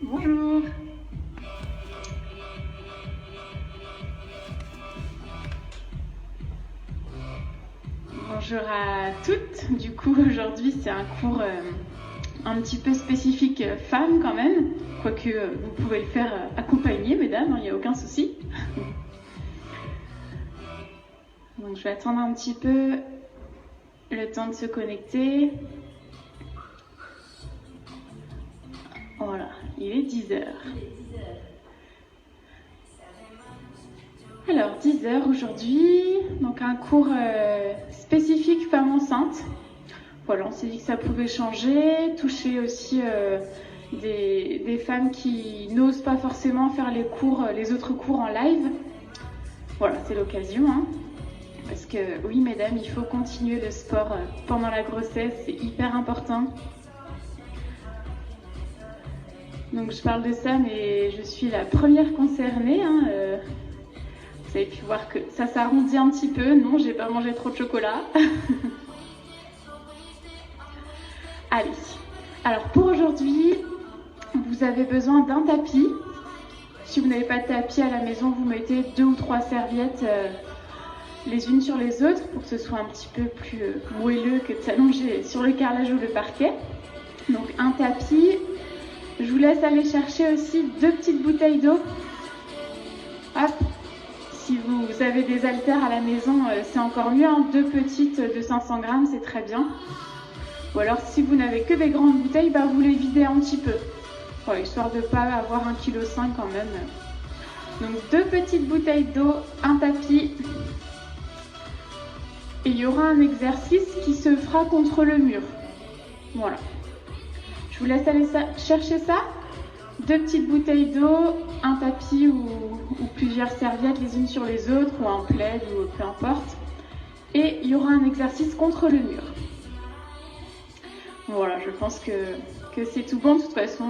Bonjour. Bonjour à toutes. Du coup, aujourd'hui, c'est un cours un petit peu spécifique femmes quand même. Quoique vous pouvez le faire accompagné, mesdames, il n'y a aucun souci. Donc, je vais attendre un petit peu le temps de se connecter. Voilà, il est 10h. Alors, 10h aujourd'hui, donc un cours spécifique femmes enceintes. Voilà, on s'est dit que ça pouvait changer, toucher aussi des femmes qui n'osent pas forcément faire les autres cours en live. Voilà, c'est l'occasion, hein. Parce que oui, mesdames, il faut continuer le sport pendant la grossesse, c'est hyper important. Donc je parle de ça, mais je suis la première concernée, hein. Vous avez pu voir que ça s'arrondit un petit peu. Non, j'ai pas mangé trop de chocolat. Allez, alors pour aujourd'hui, vous avez besoin d'un tapis. Si vous n'avez pas de tapis à la maison, vous mettez 2 ou 3 serviettes les unes sur les autres pour que ce soit un petit peu plus moelleux que de s'allonger sur le carrelage ou le parquet. Donc un tapis. Je vous laisse aller chercher aussi 2 petites bouteilles d'eau. Hop. Si vous avez des haltères à la maison, c'est encore mieux, hein. 2 petites de 500 grammes, c'est très bien. Ou alors, si vous n'avez que des grandes bouteilles, vous les videz un petit peu. Voilà, histoire de ne pas avoir 1,5 kg quand même. Donc, 2 petites bouteilles d'eau, un tapis. Et il y aura un exercice qui se fera contre le mur. Voilà. Je vous laisse aller chercher ça. 2 petites bouteilles d'eau, un tapis ou plusieurs serviettes les unes sur les autres, ou un plaid, ou peu importe. Et il y aura un exercice contre le mur. Voilà, je pense que c'est tout bon. De toute façon,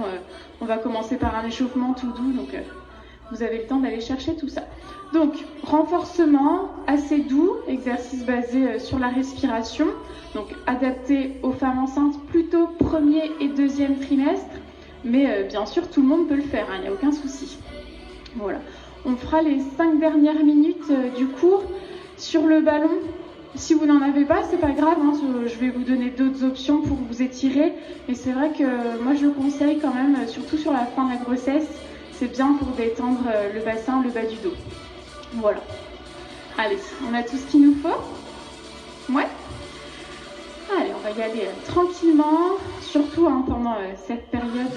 on va commencer par un échauffement tout doux, donc vous avez le temps d'aller chercher tout ça. Donc, renforcement assez doux, exercice basé sur la respiration, donc adapté aux femmes enceintes plutôt premier et deuxième trimestre. Mais bien sûr, tout le monde peut le faire, il n'y a aucun souci. Voilà. On fera les 5 dernières minutes du cours sur le ballon. Si vous n'en avez pas, c'est pas grave, hein, je vais vous donner d'autres options pour vous étirer. Mais c'est vrai que moi, je le conseille quand même, surtout sur la fin de la grossesse. C'est bien pour détendre le bassin, le bas du dos. Voilà. Allez, on a tout ce qu'il nous faut. Ouais. Allez, on va y aller tranquillement, surtout pendant cette période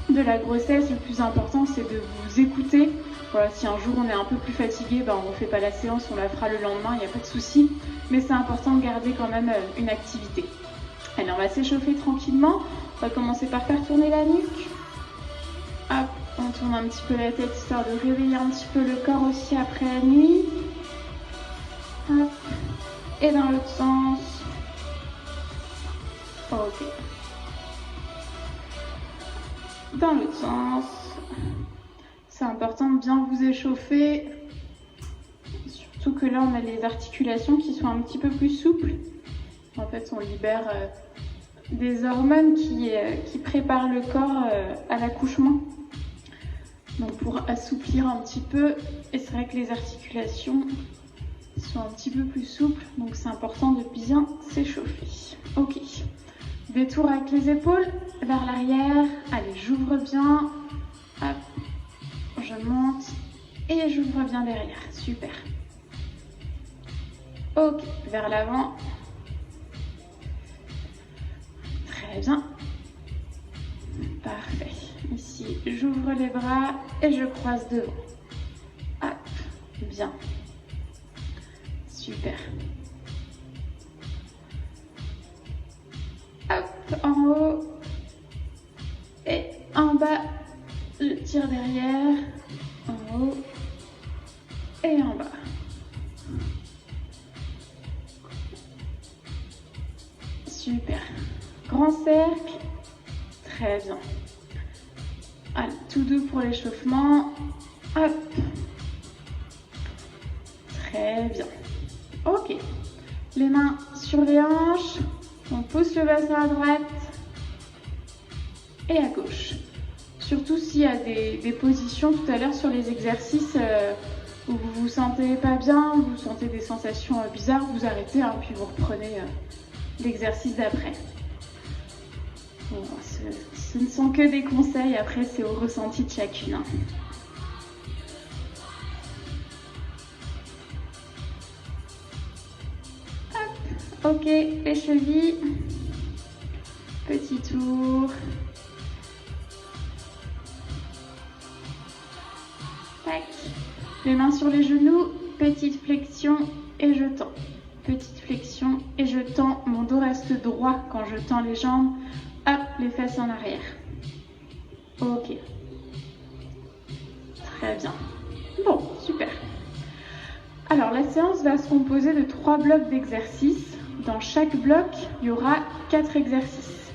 de la grossesse. Le plus important, c'est de vous écouter. Voilà, si un jour on est un peu plus fatigué, on ne fait pas la séance, on la fera le lendemain, il n'y a pas de souci. Mais c'est important de garder quand même une activité. Allez, on va s'échauffer tranquillement. On va commencer par faire tourner la nuque. Hop, on tourne un petit peu la tête, histoire de réveiller un petit peu le corps aussi après la nuit. Hop, et dans l'autre sens. Ok. Dans l'autre sens. C'est important de bien vous échauffer. Surtout que là, on a les articulations qui sont un petit peu plus souples. En fait, on libère des hormones qui préparent le corps à l'accouchement. Donc pour assouplir un petit peu. Et c'est vrai que les articulations sont un petit peu plus souples. Donc c'est important de bien s'échauffer. Ok. Détour avec les épaules vers l'arrière. Allez, j'ouvre bien. Hop. Je monte et j'ouvre bien derrière. Super. Ok, vers l'avant. Très bien. Parfait. Ici, j'ouvre les bras et je croise devant. Hop, bien. Super. Hop, en haut et en bas. Je tire derrière, en haut et en bas. Super. Grand cercle. Très bien. Allez, tout doux pour l'échauffement. Hop. Très bien. Ok. Les mains sur les hanches. On pousse le bassin à droite et à gauche. Surtout s'il y a des positions tout à l'heure sur les exercices où vous vous sentez pas bien, vous sentez des sensations bizarres, vous arrêtez, hein, puis vous reprenez l'exercice d'après. Bon, ce ne sont que des conseils, après c'est au ressenti de chacune. Hein. Hop, ok, les chevilles, petit tour. Tac. Les mains sur les genoux, petite flexion et je tends. Petite flexion et je tends. Mon dos reste droit quand je tends les jambes. Hop, les fesses en arrière. Ok. Très bien. Bon, super. Alors, la séance va se composer de 3 blocs d'exercices. Dans chaque bloc, il y aura 4 exercices.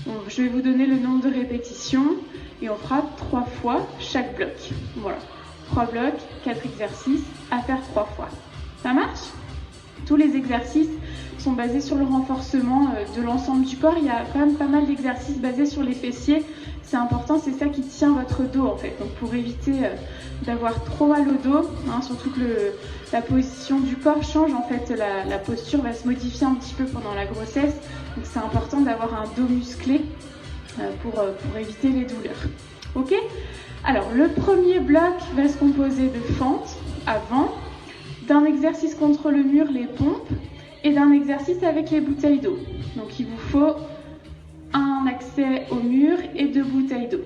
Donc, je vais vous donner le nombre de répétitions et on fera 3 fois chaque bloc. Voilà. 3 blocs, 4 exercices à faire 3 fois. Ça marche? Tous les exercices sont basés sur le renforcement de l'ensemble du corps. Il y a quand même pas mal d'exercices basés sur les fessiers. C'est important, c'est ça qui tient votre dos en fait. Donc pour éviter d'avoir trop mal au dos, hein, surtout que la position du corps change en fait, la posture va se modifier un petit peu pendant la grossesse. Donc c'est important d'avoir un dos musclé pour éviter les douleurs. Ok? Alors le premier bloc va se composer de fentes avant, d'un exercice contre le mur, les pompes, et d'un exercice avec les bouteilles d'eau. Donc il vous faut un accès au mur et 2 bouteilles d'eau.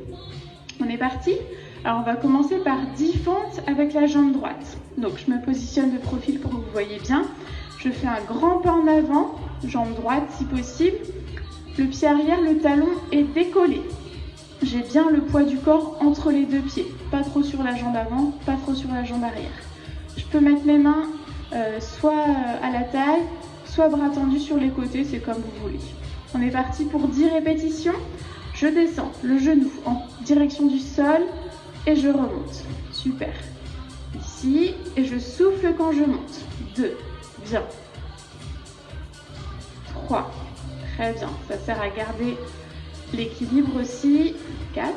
On est parti? Alors on va commencer par 10 fentes avec la jambe droite. Donc je me positionne de profil pour que vous voyez bien. Je fais un grand pas en avant, jambe droite si possible. Le pied arrière, le talon est décollé. J'ai bien le poids du corps entre les 2 pieds. Pas trop sur la jambe avant, pas trop sur la jambe arrière. Je peux mettre mes mains soit à la taille, soit bras tendus sur les côtés, c'est comme vous voulez. On est parti pour 10 répétitions. Je descends le genou en direction du sol et je remonte. Super. Ici, et je souffle quand je monte. 2, bien. 3, très bien. Ça sert à garder l'équilibre aussi. 4,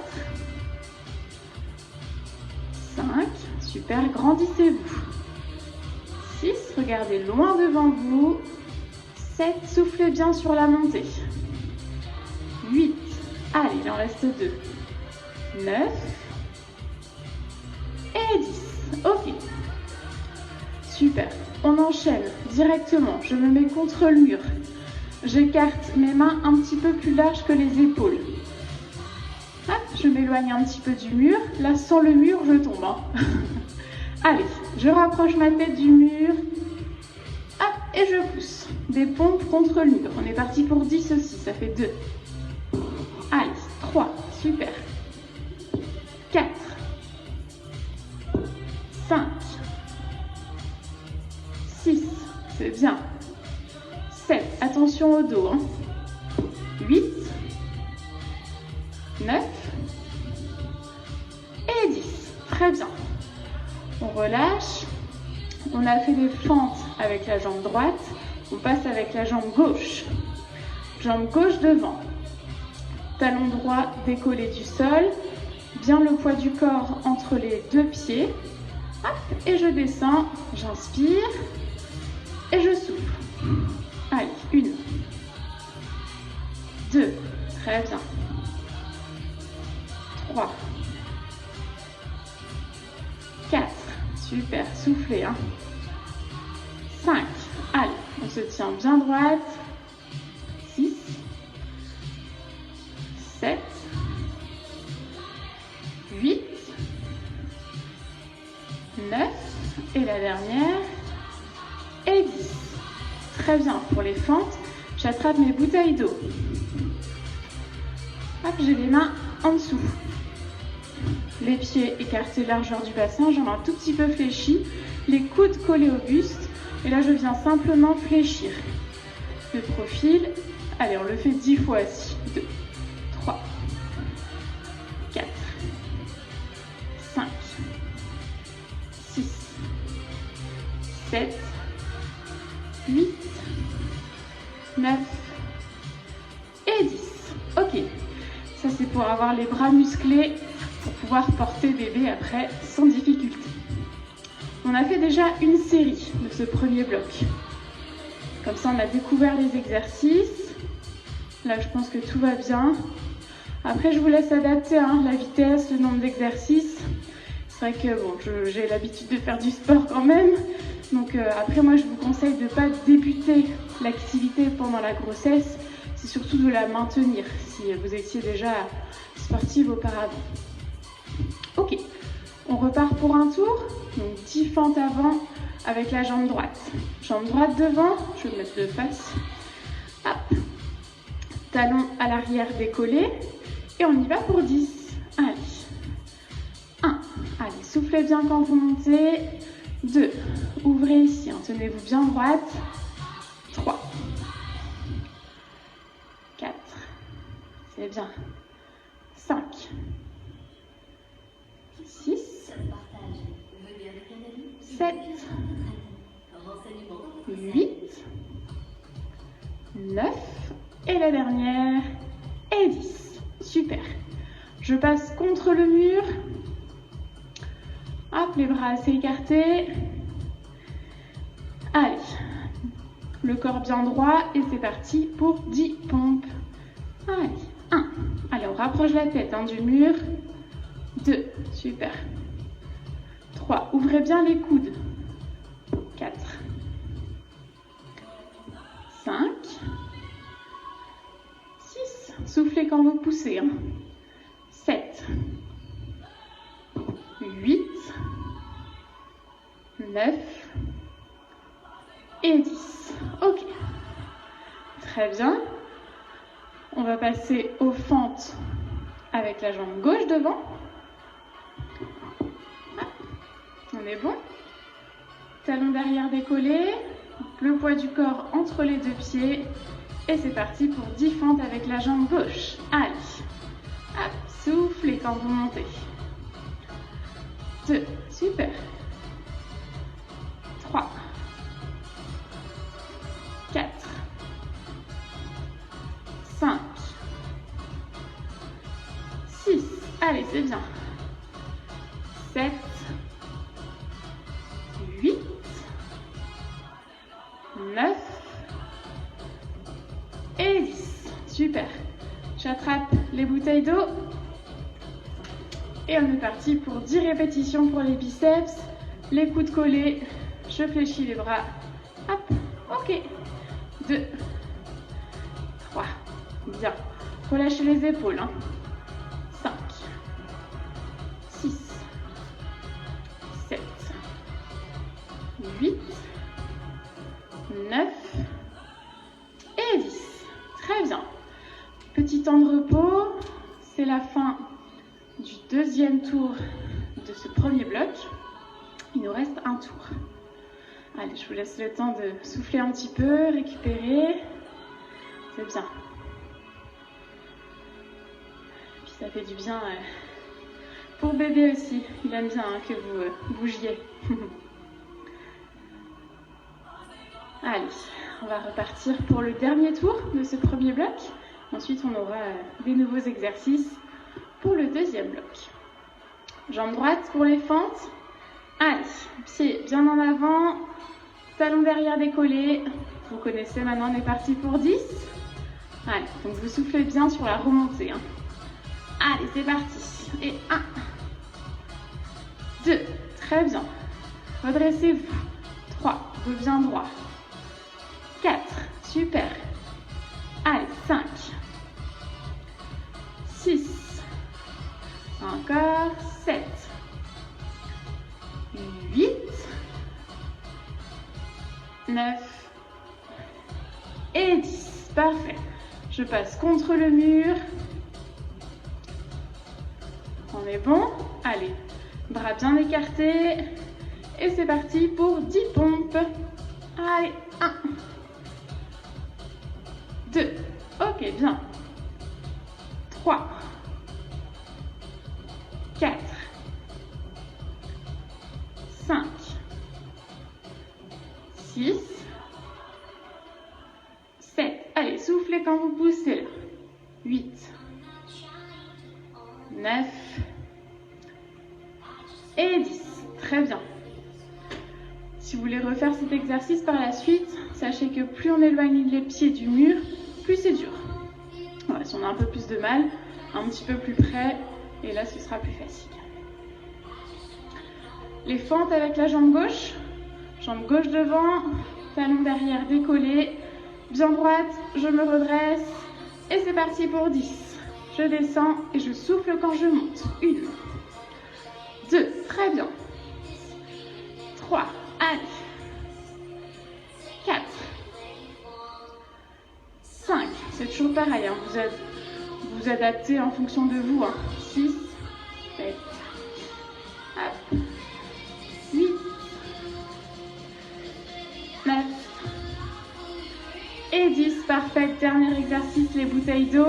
5, super. Grandissez-vous. 6, regardez loin devant vous. 7, soufflez bien sur la montée. 8, allez, il en reste 2. 9 et 10. Ok. Super. On enchaîne directement. Je me mets contre le mur. J'écarte mes mains un petit peu plus larges que les épaules. Hop, je m'éloigne un petit peu du mur. Là, sans le mur, je tombe. Hein. Allez, je rapproche ma tête du mur. Hop, et je pousse. Des pompes contre le mur. On est parti pour 10 aussi, ça fait 2. Allez, 3, super. 4, 5, 6, c'est bien. 7, attention au dos. Hein. 8, 9 et 10. Très bien. On relâche. On a fait des fentes avec la jambe droite. On passe avec la jambe gauche. Jambe gauche devant. Talon droit décollé du sol. Bien le poids du corps entre les 2 pieds. Hop, et je descends. J'inspire. Et je souffle. Allez, 1. 2. Très bien. 3. 4. Super, soufflez. Hein. 5. Allez, on se tient bien droite. 6. 7. 8. 9. Et la dernière. Et 10. Très bien. Pour les fentes, j'attrape mes bouteilles d'eau. Hop, j'ai les mains en dessous. Les pieds écartés largeur du bassin, jambes un tout petit peu fléchies, les coudes collés au buste. Et là, je viens simplement fléchir. De profil. Allez, on le fait 10 fois assis. 2, 3, 4, 5, 6, 7, 8, 9 et 10. Ok. Ça, c'est pour avoir les bras musclés pour pouvoir porter bébé après sans difficulté. On a fait déjà une série de ce premier bloc. Comme ça, on a découvert les exercices. Là, je pense que tout va bien. Après, je vous laisse adapter la vitesse, le nombre d'exercices. C'est vrai que bon, j'ai l'habitude de faire du sport quand même. Donc après, moi, je vous conseille de ne pas débuter l'activité pendant la grossesse. C'est surtout de la maintenir si vous étiez déjà sportive auparavant. Ok, on repart pour un tour. Donc 10 fentes avant avec la jambe droite. Jambe droite devant, je vais me mettre de face. Hop. Talon à l'arrière décollé. Et on y va pour 10. Allez. 1. Allez, soufflez bien quand vous montez. 2. Ouvrez ici, tenez-vous bien droite. 3. 4. C'est bien. 5. 6. 7. 8. 9. Et la dernière. Et 10. Super. Je passe contre le mur. Hop, les bras assez écartés. Allez. Le corps bien droit. Et c'est parti pour 10 pompes. Allez. 1. Allez, on rapproche la tête du mur. 2. Super. 3. Ouvrez bien les coudes. 4. 5. 6. Soufflez quand vous poussez. 7. 8. 9. Et 10. Ok. Très bien. On va passer aux fentes avec la jambe gauche devant. On est bon. Talon derrière décollé. Le poids du corps entre les deux pieds. Et c'est parti pour 10 fentes avec la jambe gauche. Allez. Hop, soufflez quand vous montez. 2. Super. 3. 4. 5. 6. Allez, c'est bien. 7. 8. 9. Et 10. Super. J'attrape les bouteilles d'eau. Et on est parti pour 10 répétitions pour les biceps. Les coudes collés. Je fléchis les bras. Hop. Ok. 2. 3. Bien. Relâchez les épaules. 5. 6. 7. 8. 9. Et 10. Très bien. Petit temps de repos. C'est la fin du deuxième tour de ce premier bloc. Il nous reste un tour. Allez, je vous laisse le temps de souffler un petit peu, récupérer. C'est bien. Puis ça fait du bien pour bébé aussi. Il aime bien que vous bougiez. Allez, on va repartir pour le dernier tour de ce premier bloc. Ensuite, on aura des nouveaux exercices pour le deuxième bloc. Jambe droite pour les fentes. Allez, pied bien en avant, talon derrière décollé. Vous connaissez, maintenant on est parti pour 10. Allez, donc vous soufflez bien sur la remontée. Allez, c'est parti. Et 1, 2, très bien. Redressez-vous. 3, dos bien droit. 4, super. Allez, 5, 6, encore 7, 8, 9 et 10. Parfait. Je passe contre le mur. On est bon. Allez, bras bien écartés. Et c'est parti pour 10 pompes. Allez, 1, 2, ok, bien. 3, 4, 5, 6, 7. Allez, soufflez quand vous poussez. 8, 9 et 10. Très bien. Si vous voulez refaire cet exercice par la suite, sachez que plus on éloigne les pieds du mur, plus c'est dur. Voilà, si on a un peu plus de mal, un petit peu plus près, et là ce sera plus facile. Les fentes avec la jambe gauche devant, talon derrière décollé, bien droite, je me redresse, et c'est parti pour 10. Je descends et je souffle quand je monte. 1, 2, très bien. 3, allez. 4, 5, c'est toujours pareil, hein. Vous adaptez en fonction de vous. 6, 7, 8, 9 et 10. Parfait. Dernier exercice, les bouteilles d'eau.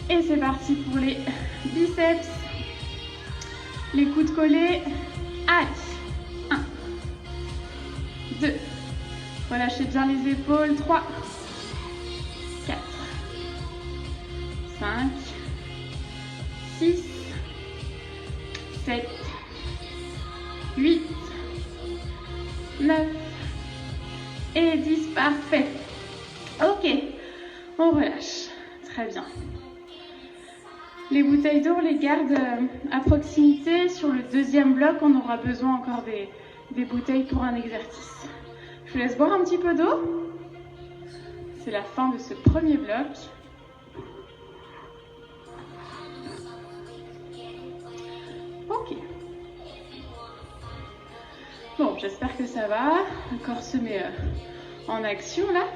Et c'est parti pour les biceps. Les coudes collés. Allez. 1, 2. Relâchez bien les épaules. 3, 4, 5, 6, 7, 8, 9 et 10. Parfait. Ok, on relâche. Très bien. Les bouteilles d'eau, on les garde à proximité. Sur le deuxième bloc, on aura besoin encore des bouteilles pour un exercice. Je vous laisse boire un petit peu d'eau. C'est la fin de ce premier bloc. Ok. Bon, j'espère que ça va. Le corps se met en action là.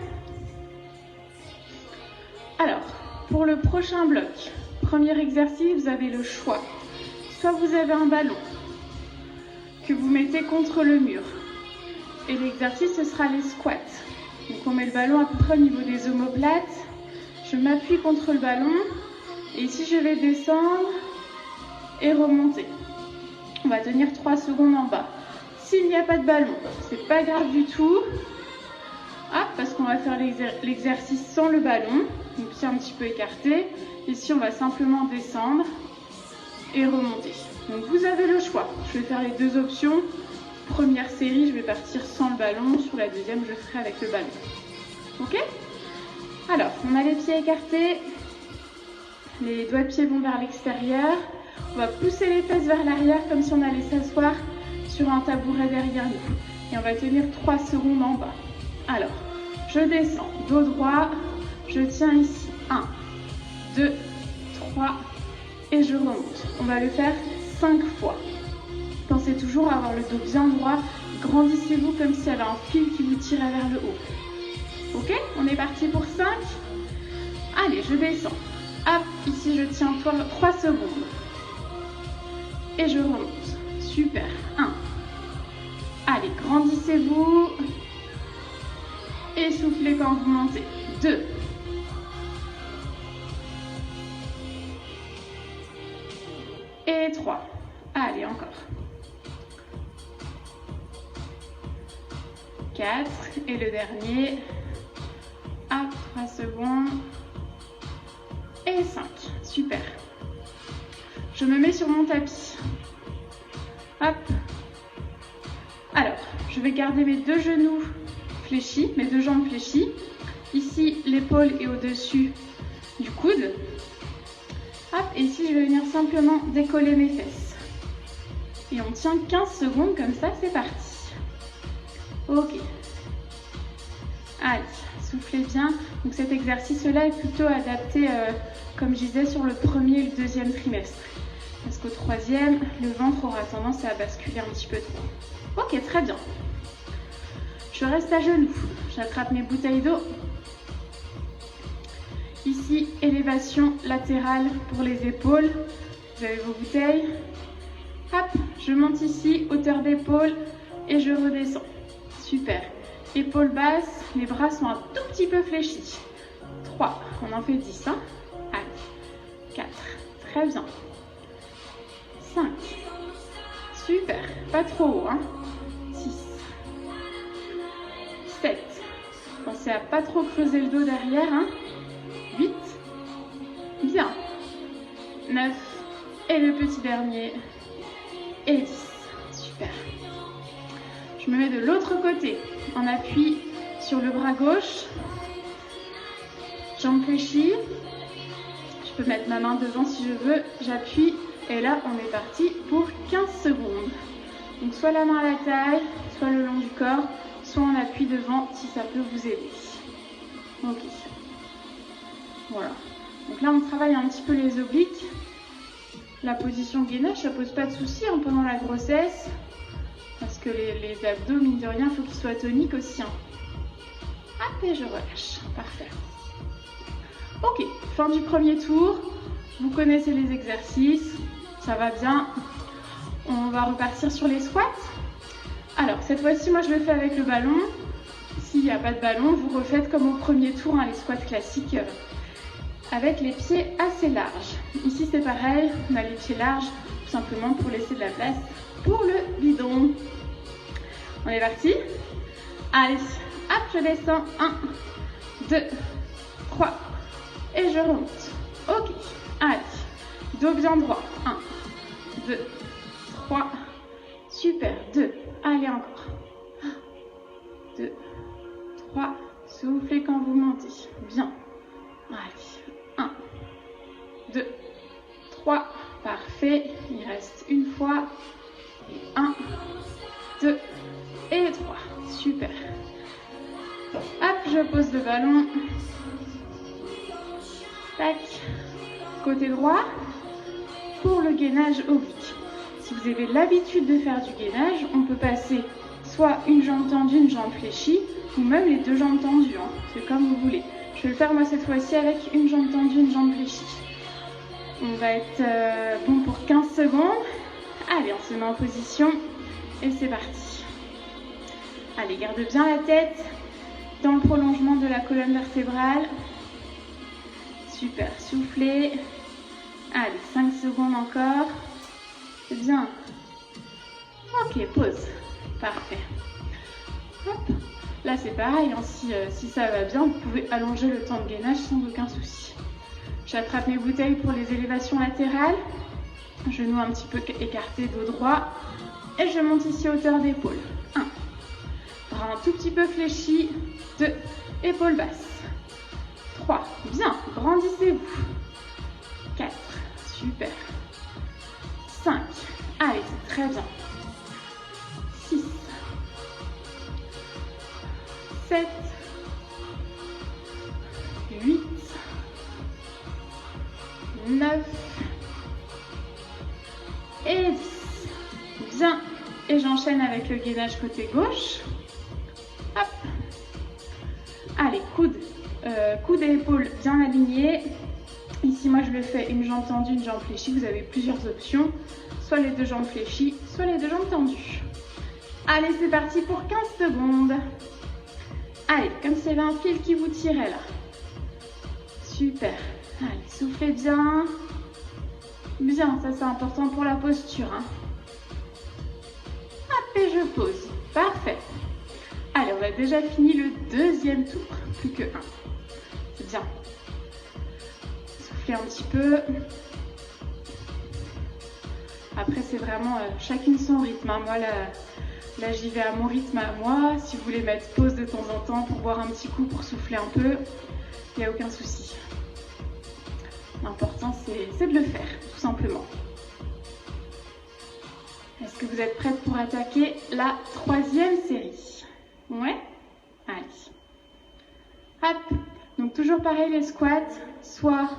Alors, pour le prochain bloc, premier exercice, vous avez le choix. Soit vous avez un ballon que vous mettez contre le mur. Et l'exercice, ce sera les squats. Donc on met le ballon à peu près au niveau des omoplates. Je m'appuie contre le ballon. Et ici, je vais descendre et remonter. On va tenir 3 secondes en bas. S'il n'y a pas de ballon, c'est pas grave du tout. Hop, parce qu'on va faire l'exercice sans le ballon. Donc pied un petit peu écarté. Ici, on va simplement descendre et remonter. Donc vous avez le choix. Je vais faire les deux options. Première série, je vais partir sans le ballon. Sur la deuxième, je ferai avec le ballon. Ok? Alors, on a les pieds écartés. Les doigts de pied vont vers l'extérieur. On va pousser les fesses vers l'arrière comme si on allait s'asseoir sur un tabouret derrière nous. Et on va tenir 3 secondes en bas. Alors, je descends, dos droit. Je tiens ici. 1, 2, 3. Et je remonte. On va le faire 5 fois. Pensez toujours à avoir le dos bien droit. Grandissez-vous comme s'il y avait un fil qui vous tirait vers le haut. Ok? On est parti pour 5. Allez, je descends. Hop, ici je tiens 3 secondes. Et je remonte. Super. 1. Allez, grandissez-vous. Et soufflez quand vous montez. 2. Et 3. Allez, encore. 4. Et le dernier. Hop, 3 secondes. Et 5. Super. Je me mets sur mon tapis. Hop. Alors, je vais garder mes 2 genoux fléchis, mes 2 jambes fléchies. Ici, l'épaule est au-dessus du coude. Hop, et ici, je vais venir simplement décoller mes fesses. Et on tient 15 secondes comme ça, c'est parti. Ok. Allez, soufflez bien. Donc cet exercice-là est plutôt adapté, comme je disais, sur le premier et le deuxième trimestre. Parce qu'au troisième, le ventre aura tendance à basculer un petit peu trop. Ok, très bien. Je reste à genoux. J'attrape mes bouteilles d'eau. Ici, élévation latérale pour les épaules. Vous avez vos bouteilles. Hop, je monte ici, hauteur d'épaule et je redescends. Super. Épaules basses, les bras sont un tout petit peu fléchis. 3, on en fait 10. Hein. Allez, 4, très bien. 5, super, pas trop haut. Hein. 6, 7, pensez à pas trop creuser le dos derrière. Hein. 8, bien. 9, et le petit dernier. et 10. Super. Je me mets de l'autre côté. On appuie sur le bras gauche. Jambe fléchie. Je peux mettre ma main devant si je veux. J'appuie et là, on est parti pour 15 secondes. Donc soit la main à la taille, soit le long du corps, soit on appuie devant si ça peut vous aider. Ok. Voilà. Donc là, on travaille un petit peu les obliques. La position gainage, ça pose pas de souci pendant la grossesse. Parce que les abdos, mine de rien, il faut qu'ils soient toniques aussi. Hop, et je relâche. Parfait. Ok, fin du premier tour. Vous connaissez les exercices. Ça va bien. On va repartir sur les squats. Alors, cette fois-ci, moi, je le fais avec le ballon. S'il n'y a pas de ballon, vous refaites comme au premier tour, les squats classiques avec les pieds assez larges. Ici, c'est pareil. On a les pieds larges, tout simplement pour laisser de la place pour le bidon. On est parti. Allez, hop, je descends. 1, 2, 3. Et je remonte. Ok. Allez. Dos bien droit. 1, 2, 3. Super. 2. Allez, encore. 1, 2, 3. Soufflez quand vous montez. Bien. Allez. 1, 2, 3. Parfait. Il reste une fois. 1, 2 et 3. Super. Hop, je pose le ballon. Tac. Côté droit. Pour le gainage oblique. Si vous avez l'habitude de faire du gainage, on peut passer soit une jambe tendue, une jambe fléchie, ou même les deux jambes tendues. C'est comme vous voulez. Je vais le faire moi cette fois-ci avec une jambe tendue, une jambe fléchie. On va être bon pour 15 secondes. Allez, on se met en position et c'est parti. Allez, garde bien la tête dans le prolongement de la colonne vertébrale. Super, soufflez. Allez, 5 secondes encore. C'est bien. Ok, pause. Parfait. Hop. Là, c'est pareil. Si ça va bien, vous pouvez allonger le temps de gainage sans aucun souci. J'attrape mes bouteilles pour les élévations latérales. Genoux un petit peu écartés, dos droit. Et je monte ici à hauteur d'épaule. 1. Bras un tout petit peu fléchi. 2. Épaules basses. 3. Bien. Grandissez-vous. 4. Super. 5. Allez, c'est très bien. 6. 7. 8. 9. Et 10. Bien. Et j'enchaîne avec le gainage côté gauche. Hop. Allez, coude et épaules bien alignés. Ici, moi, je le fais une jambe tendue, une jambe fléchie. Vous avez plusieurs options. Soit les deux jambes fléchies, soit les deux jambes tendues. Allez, c'est parti pour 15 secondes. Allez, comme s'il y avait un fil qui vous tirait là. Super. Allez, soufflez bien. Bien, ça c'est important pour la posture. Hop, et je pose. Parfait. Allez, on a déjà fini le deuxième tour. Plus que un. C'est bien. Soufflez un petit peu. Après, c'est vraiment chacune son rythme. Moi, là j'y vais à mon rythme à moi. Si vous voulez mettre pause de temps en temps pour boire un petit coup, pour souffler un peu, il n'y a aucun souci. L'important, c'est de le faire, tout simplement. Est-ce que vous êtes prête pour attaquer la troisième série? Ouais? Allez. Hop. Donc, toujours pareil, les squats, soit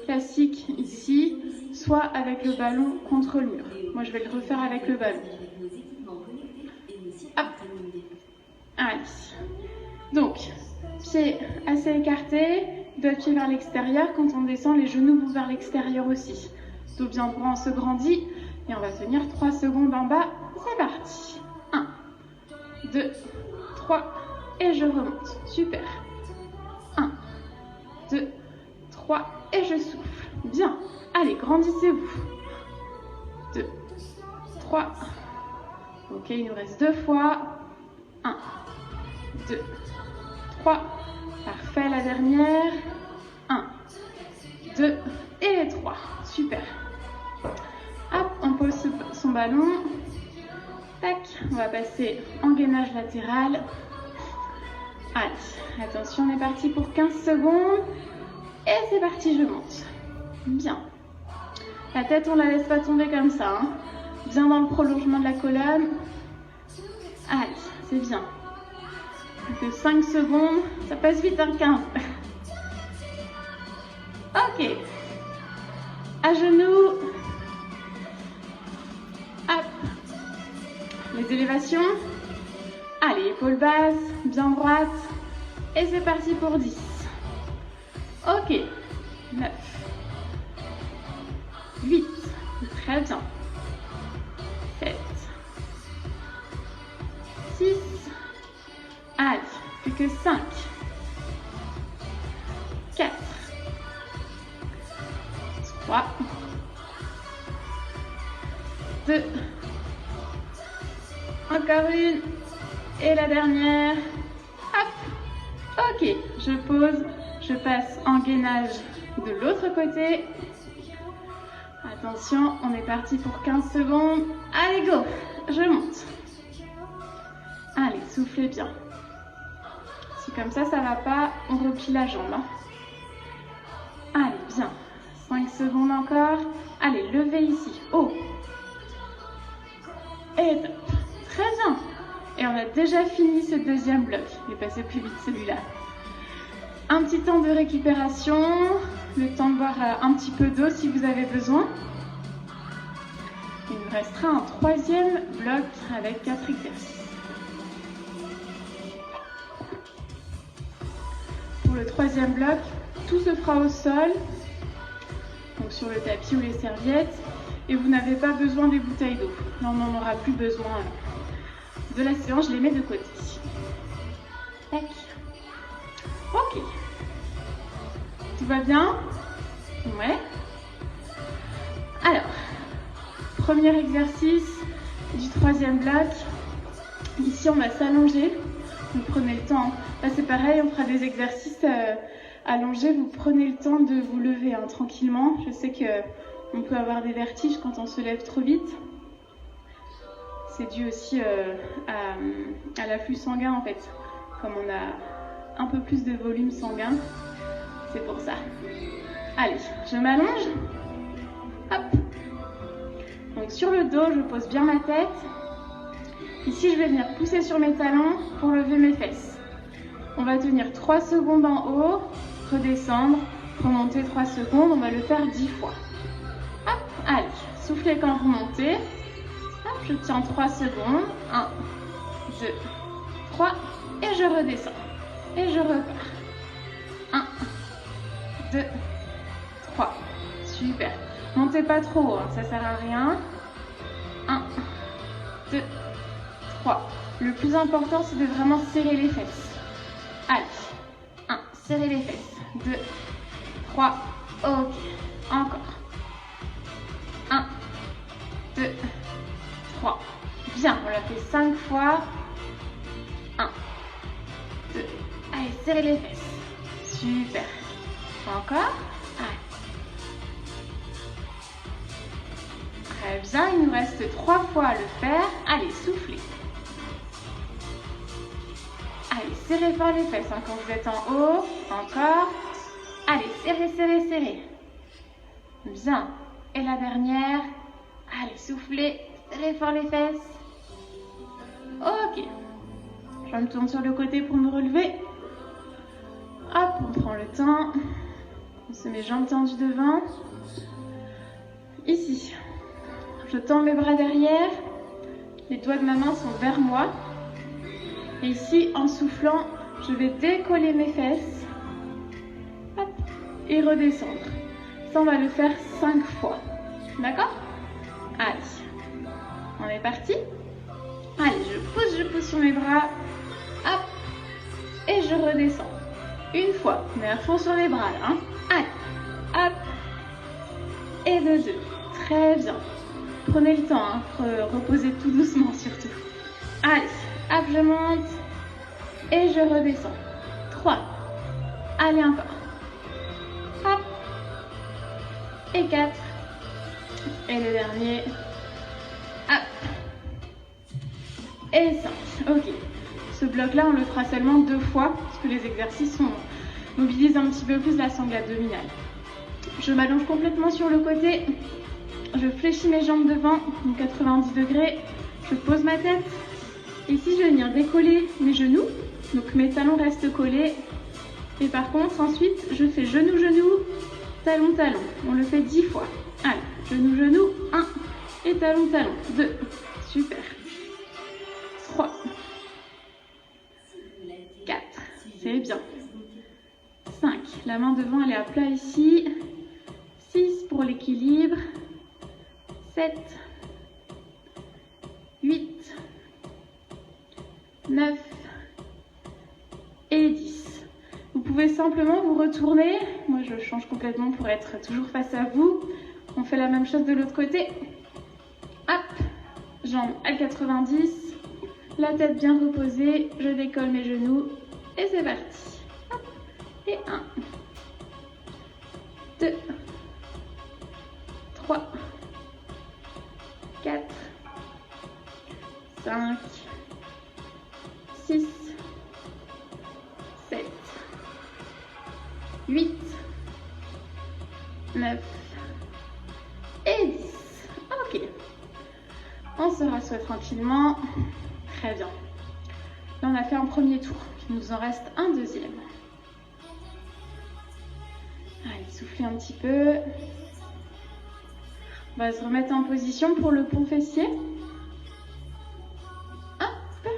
classique ici, soit avec le ballon contre le mur. Moi, je vais le refaire avec le ballon. Hop. Allez. Donc, pieds assez écartés, doigts de pied vers l'extérieur. Quand on descend, les genoux vont vers l'extérieur aussi. Dos bien droit, on se grandit. Et on va tenir 3 secondes en bas. C'est parti. 1, 2, 3. Et je remonte. Super. 1, 2, 3. Et je souffle. Bien. Allez, grandissez-vous. 2, 3. Ok, il nous reste 2 fois. 1, 2, 3. Parfait, la dernière. 1, 2 et 3. Super. Hop, on pose son ballon. Tac, on va passer en gainage latéral. Allez, attention, on est parti pour 15 secondes. Et c'est parti, je monte. Bien. La tête, on la laisse pas tomber comme ça. Hein. Bien dans le prolongement de la colonne. Allez, c'est bien. Plus que 5 secondes. Ça passe vite, hein, 15. Ok. À genoux. Hop. Les élévations. Allez, épaules basses, bien droite. Et c'est parti pour 10. Ok. 9. 8. Très bien. 7. 6. Allez, plus que 5. 4. 3. 2. Encore une. Et la dernière. Hop. Ok, je pose. Je passe en gainage de l'autre côté. Attention, on est parti pour 15 secondes. Allez, go. Je monte. Allez, soufflez bien. Si comme ça, ça va pas, on replie la jambe. Hein. Allez, bien. 5 secondes encore. Allez, levez ici. Haut. Et top. Très bien. Et on a déjà fini ce deuxième bloc. Il est passé plus vite celui-là. Un petit temps de récupération. Le temps de boire un petit peu d'eau si vous avez besoin. Il nous restera un troisième bloc avec 4 exercices. Pour le troisième bloc, tout se fera au sol, donc sur le tapis ou les serviettes, et vous n'avez pas besoin des bouteilles d'eau. Là, on n'en aura plus besoin de la séance, je les mets de côté. Tac. Ok. Tout va bien? Ouais. Alors, premier exercice du troisième bloc. Ici, on va s'allonger. Vous prenez le temps. Là, c'est pareil, on fera des exercices allongés. Vous prenez le temps de vous lever hein, tranquillement. Je sais qu'on peut avoir des vertiges quand on se lève trop vite. C'est dû aussi à l'afflux sanguin, en fait. Comme on a un peu plus de volume sanguin, c'est pour ça. Allez, je m'allonge. Hop. Donc, sur le dos, je pose bien ma tête. Ici, je vais venir pousser sur mes talons pour lever mes fesses. On va tenir 3 secondes en haut, redescendre, remonter 3 secondes. On va le faire 10 fois. Hop, allez, soufflez quand vous montez. Hop, je tiens 3 secondes. 1, 2, 3. Et je redescends. Et je repars. 1, 2, 3. Super. Montez pas trop haut, hein, ça sert à rien. 1, 2, 3. Le plus important, c'est de vraiment serrer les fesses. Allez. 1, serrez les fesses. 2, 3. Ok. Encore. 1, 2, 3. Bien, on l'a fait 5 fois. 1, 2. Allez, serrez les fesses. Super. Encore. Allez. Très bien, il nous reste 3 fois à le faire. Allez, soufflez. Allez, serrez fort les fesses hein, quand vous êtes en haut. Encore. Allez, serrez, serrez, serrez. Bien. Et la dernière. Allez, soufflez. Serrez fort les fesses. Ok. Je me tourne sur le côté pour me relever. Hop, on prend le temps. On se met jambes tendues devant. Ici. Je tends mes bras derrière. Les doigts de ma main sont vers moi. Et ici, en soufflant, je vais décoller mes fesses. Hop, et redescendre. Ça, on va le faire 5 fois. D'accord? Allez. On est parti? Allez, je pousse sur mes bras. Hop. Et je redescends. Une fois. Mais à fond sur les bras, là. Hein. Allez. Hop. Et de 2. Très bien. Prenez le temps, hein, reposez tout doucement surtout. Allez, hop, je monte et je redescends. 3. Allez, encore. Hop. Et 4. Et le dernier. Hop. et 5. Ok. Ce bloc-là, on le fera seulement 2 fois, parce que les exercices mobilisent un petit peu plus la sangle abdominale. Je m'allonge complètement sur le côté. Je fléchis mes jambes devant, donc 90 degrés. Je pose ma tête. Ici, je vais venir décoller mes genoux. Donc mes talons restent collés. Et par contre, ensuite, je fais genou-genou, talon-talon. On le fait 10 fois. Allez, genou-genou, 1. Et talon-talon, 2. Super. 3. 4. C'est bien. 5. La main devant, elle est à plat ici. 6 pour l'équilibre. 7. 8. 9. Et 10. Vous pouvez simplement vous retourner. Moi, je change complètement pour être toujours face à vous. On fait la même chose de l'autre côté. Hop. Jambes à 90. La tête bien reposée. Je décolle mes genoux. Et c'est parti. Hop. Et 1. 2. 3. 4. 5. 6. 7. 8. 9. Et 10. Ok. On se rassoit tranquillement. Très bien. Là, on a fait un premier tour. Il nous en reste un deuxième. Allez, soufflez un petit peu. On va se remettre en position pour le pont fessier. Hop.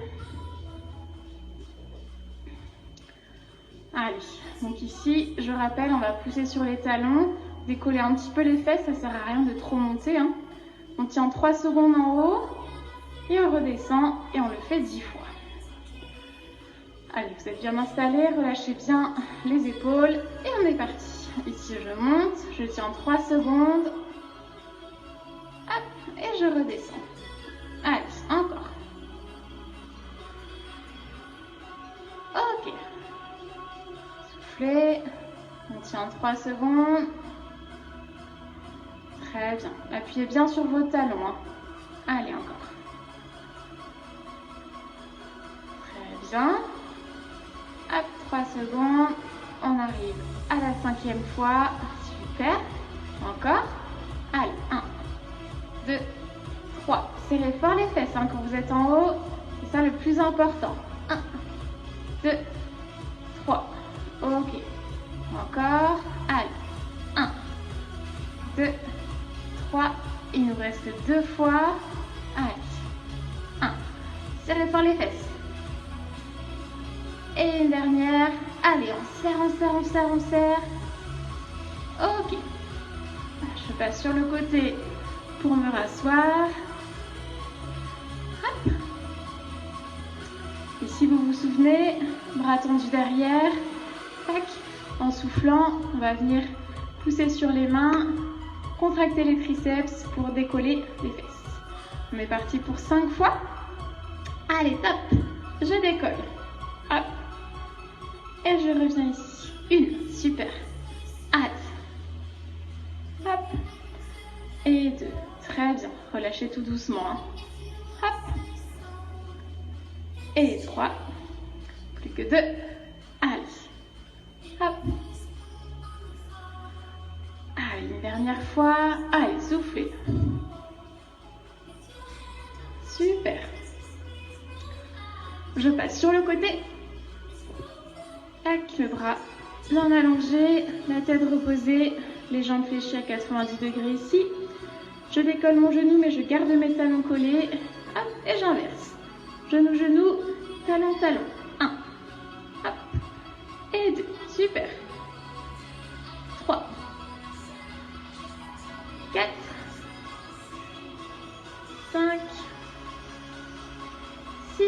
Allez, donc ici, je rappelle, on va pousser sur les talons, décoller un petit peu les fesses, ça sert à rien de trop monter. On tient 3 secondes en haut et on redescend et on le fait 10 fois. Allez, vous êtes bien installés, relâchez bien les épaules et on est parti. Ici, je monte, je tiens 3 secondes. Hop, et je redescends. Allez, encore. Ok. Soufflez. On tient 3 secondes. Très bien. Appuyez bien sur vos talons. Allez, encore. Très bien. Hop, 3 secondes. On arrive à la 5e fois. Super. Encore. Allez, 1, 2, 3. Serrez fort les fesses quand vous êtes en haut. C'est ça le plus important. 1, 2, 3. Ok. Encore. Allez. 1, 2, 3. Il nous reste 2 fois. Allez. 1. Serrez fort les fesses. Et une dernière. Allez, on serre, on serre, on serre, on serre. Ok. Je passe sur le côté pour me rasseoir. Hop. Et si vous vous souvenez, bras tendus derrière. Tac. En soufflant, on va venir pousser sur les mains, contracter les triceps pour décoller les fesses. On est parti pour 5 fois. Allez, top. Je décolle. Hop. Et je reviens ici. 1. Super. Allez. Hop. Et 2. Très bien. Relâchez tout doucement. Hop. Et 3. Plus que 2. Allez. Hop. Allez, une dernière fois. Allez, soufflez. Super. Je passe sur le côté. Tac, le bras bien allongé, la tête reposée, les jambes fléchies à 90 degrés ici. Je décolle mon genou, mais je garde mes talons collés. Hop, et j'inverse. Genou, genou, talon, talon. 1. Hop. Et 2. Super. 3. 4. 5. 6.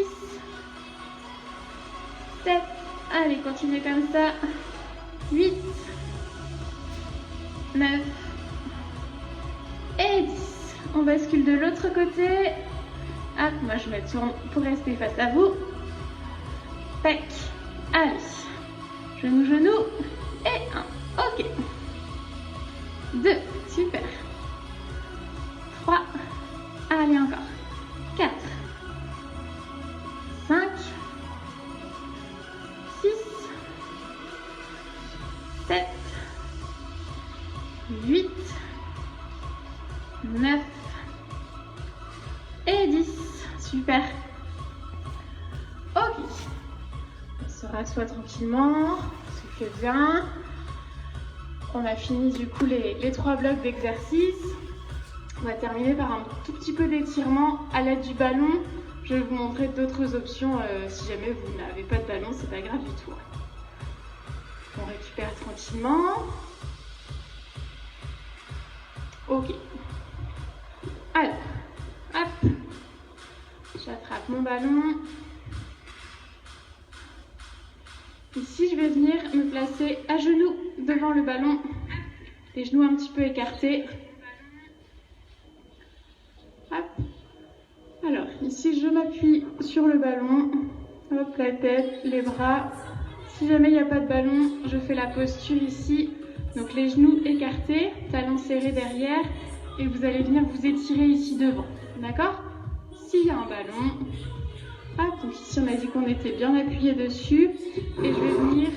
7. Allez, continuez comme ça. 8. 9. Et 10. On bascule de l'autre côté. Hop, moi je me tourne pour rester face à vous. Tac. Allez. Genou, genou. Et 1. Ok. 2. Super. 3. Allez, encore. 4. 9 et 10. Super. Ok. On se rassoit tranquillement, souffle bien. On a fini du coup les 3 blocs d'exercice. On va terminer par un tout petit peu d'étirement à l'aide du ballon. Je vais vous montrer d'autres options si jamais vous n'avez pas de ballon, c'est pas grave du tout. On récupère tranquillement. Ok. Alors, hop. J'attrape mon ballon. Ici, je vais venir me placer à genoux devant le ballon. Les genoux un petit peu écartés. Hop. Alors, ici, je m'appuie sur le ballon. Hop, la tête, les bras. Si jamais il n'y a pas de ballon, je fais la posture ici. Donc, les genoux écartés, talons serrés derrière. Et vous allez venir vous étirer ici devant. D'accord? S'il y a un ballon, hop, donc ici on a dit qu'on était bien appuyé dessus. Et je vais venir,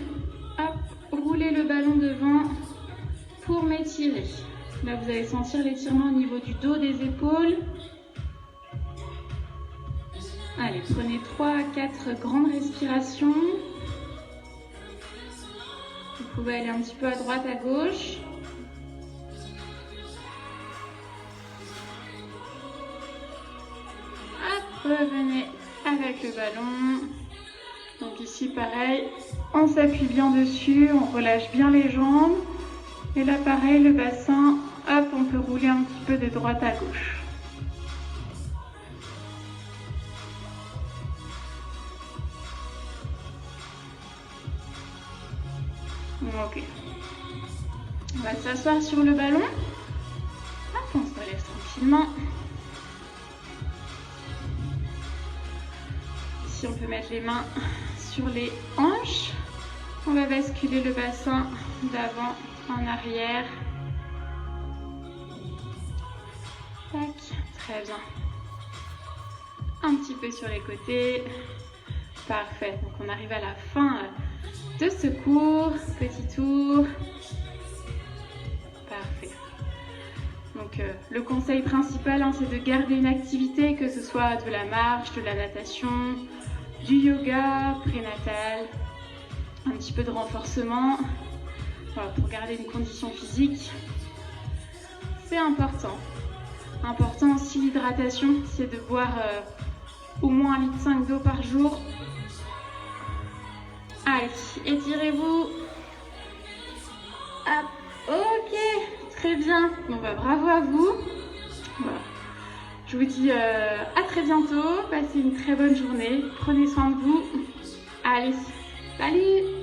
hop, rouler le ballon devant pour m'étirer. Là, vous allez sentir l'étirement au niveau du dos, des épaules. Allez, prenez 3 à 4 grandes respirations. Vous pouvez aller un petit peu à droite, à gauche. Revenez avec le ballon. Donc ici pareil, on s'appuie bien dessus, on relâche bien les jambes. Et là pareil, le bassin, hop, on peut rouler un petit peu de droite à gauche. Ok. On va s'asseoir sur le ballon. Hop, on se relève tranquillement. Ici, on peut mettre les mains sur les hanches. On va basculer le bassin d'avant en arrière. Tac, très bien. Un petit peu sur les côtés. Parfait. Donc, on arrive à la fin de ce cours. Petit tour. Parfait. Donc, le conseil principal, c'est de garder une activité, que ce soit de la marche, de la natation, du yoga prénatal, un petit peu de renforcement, voilà, pour garder une condition physique. C'est important. Important aussi l'hydratation, c'est de boire au moins 1,5 litre d'eau par jour. Allez, étirez-vous. Hop, ok, très bien. Bon bah bravo à vous. Voilà. Je vous dis à très bientôt, passez une très bonne journée, prenez soin de vous. Allez, salut!